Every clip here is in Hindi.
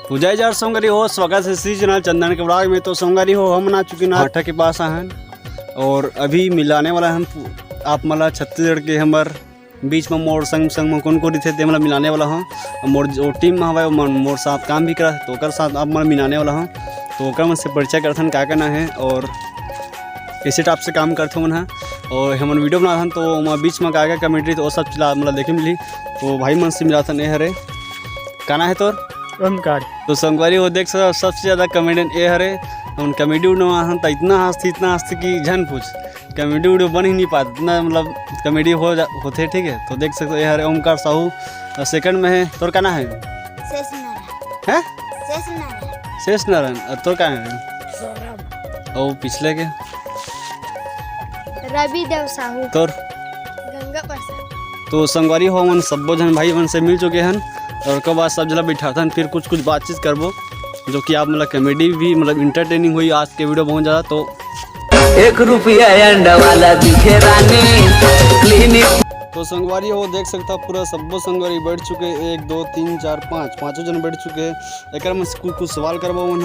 तो जय जार सोंगरी हो, स्वागत है इसी चैनल चंदन के ब्लॉग में। तो सोंगरी हो हम ना चुके नाठा के पास आहन और अभी मिलाने वाला हम आप मला छत्तीसगढ़ के हमार बीच में मोर संग संग में कौन कोरी थे ते मला मिलाने वाला हूँ। मोर जो टीम में हवा मोर साथ काम भी करा तो ओकर साथ आप मला मिलाने वाला हूँ। तो ओकर से परिचय करथन क्या करना है और कैसे टाइप से काम करते मन है और हम वीडियो बनाथन तो बीच में क्या कमेंट्री तो वो सब चला मतलब देखे मिली। तो भाई मन से मिलाथन ये हरे काना है तोर ओमकार। तो संगवारी वो देख सकते सबसे ज़्यादा कमेडियन ये हरे उन कमेडी वीडियो में तो इतना हंसती कि झन पूछ कमेडी वीडियो बन ही नहीं पाता इतना मतलब कमेडी होते ठीक है। तो देख सकते हो ये हरे ओमकार साहू सेकंड में है। तोर कहना है शेष नारायण और तोर कहना है और पिछले के रवि देव साहू तोर गंगा प्रसाद। तो संगवारी हो मन सबो जन भाई मन से मिल चुके हैं और उसके बाद सब जला बिठाथन फिर कुछ बातचीत करबो जो कि आप मतलब कॉमेडी भी मतलब इंटरटेनिंग हुई आज के वीडियो बहुत ज़्यादा। तो 1 रुपया अंडा वाला दिखे रानी क्लिनिक। तो संगवारी हो देख सकता पूरा सबो संगवारी बैठ चुके 1 2 3 4 5 पाँचों जन बैठ चुके एक में कुछ सवाल करबो मन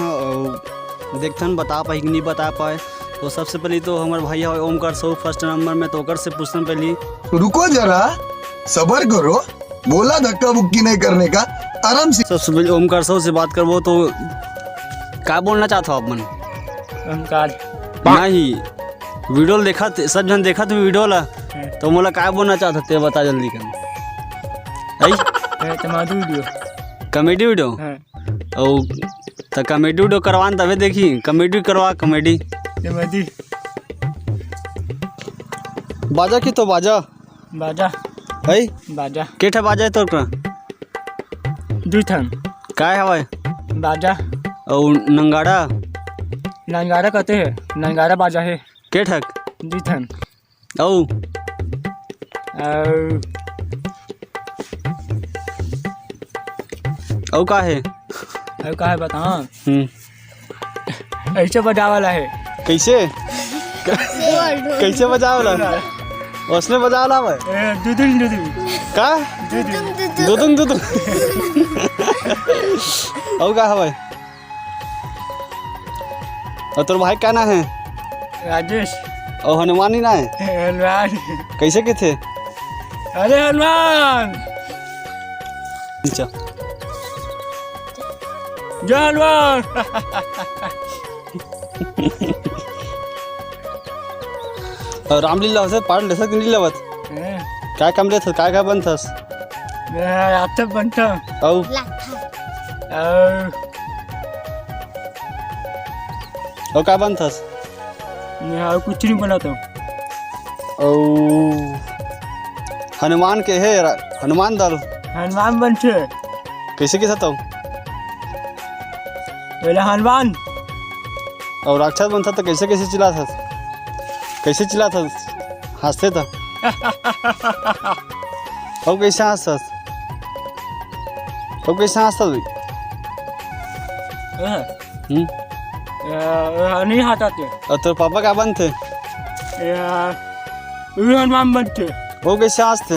देखथन बता पाए कि नहीं बता पाए। तो सबसे पहले तो हमारे भाई ओमकार साहू फर्स्ट नंबर में तो ओकर से पूछना पहली रुको जरा सबर करो बोला धक्का बुक्की नहीं करने का आराम से। सबसे पहले ओमकार साहू से बात करबो तो क्या बोलना चाहते हो आप मन ओमकार नहीं वीडियो देखा सब जन देखा तो वीडियो ला तो मोला क्या बोलना चाहते ते बता जल्दी कर तुम्हारी वीडियो कॉमेडी वीडियो और तो कॉमेडी वीडियो करवान तबे देखी कॉमेडी करवा कॉमेडी तुम्हारी बाजा की तो बाजा बाजा है बाजा केठा बाजा है तो दुथन काय हवाय बाजा और नंगाड़ा नंगारा कहते हैं नंगारा बाजा है केठक दुथन औ औ का है और का है बता ऐसे बजा वाला है कैसे कैसे बजा वाला उसने बजा वाला है दुदुन दुदुन का दुदुन दुदुन औ का हवाय और तोर भाई का ना है राजेश और हनुमान ही ना है हनुमान कैसे के थे अरे हनुमान नीचा जय हनुमान और रामलीला से पाठ ले सकते नहीं लेवत क्या काम ले था क्या बन था आता बनता औ और क्या बन था यहाँ कुछ नहीं बनाता और हनुमान के है हनुमान दल हनुमान बनते कैसे के था पहले हनुमान और राक्षस बनता तो कैसे कैसे चिल्ला था कैसे चिल्ला था हंसते था और कैसे हंसता और कैसे हंसता नहीं हटाते और तेरे पापा क्या बनते हनुमान बनते वो कैसे हंसते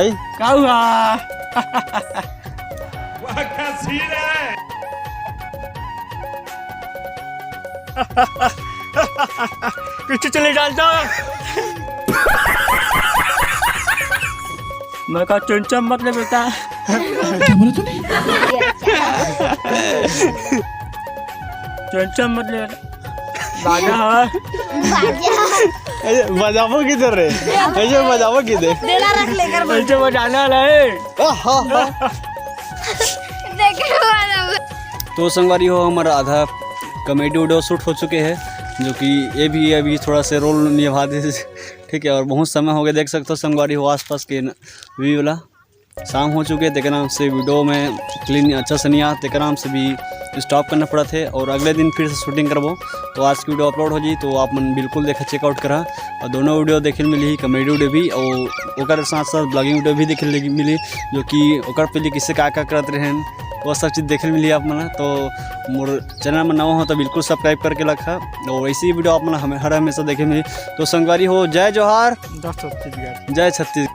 ऐ क्या हुआ कुछ चले डालता मैं कहा चुनचम मत ले बेटा चुनचम मत ले बाजा बजाबो किधर रे ऐसे बजाबो किधर देला रख लेकर ऐसे बजाने वाला है देखे वाला। तो संगवारी हो हमारा आधा कॉमेडी वीडियो शूट हो चुके हैं जो कि ये भी अभी थोड़ा से रोल निभा दे ठीक है। और बहुत समय हो गया देख सकते हो संगवारी हो आसपास के व्यू वाला शाम हो चुके हैं नाम से वीडियो में क्लीन अच्छा से नहीं आता नाम से भी स्टॉप करना पड़ा थे और अगले दिन फिर से शूटिंग करबो। तो आज की वीडियो अपलोड हो जी तो आप मन बिल्कुल देखा चेकआउट करा और दोनों वीडियो देखे मिली कॉमेडी वीडियो भी और ओकर साथ साथ ब्लॉगिंग वीडियो भी देखे मिली जो कि ओकर पहले किससे क्या करते रहे वो सब चीज़ देखे मिली आप मन। तो मोर चैनल में नवा हो तो बिल्कुल सब्सक्राइब करके रखा और वैसी वीडियो आप मन हर हमेशा देखे मिली। तो संगवारी हो जय जोहार जय छत्तीसगढ़ जय छत्तीसगढ़।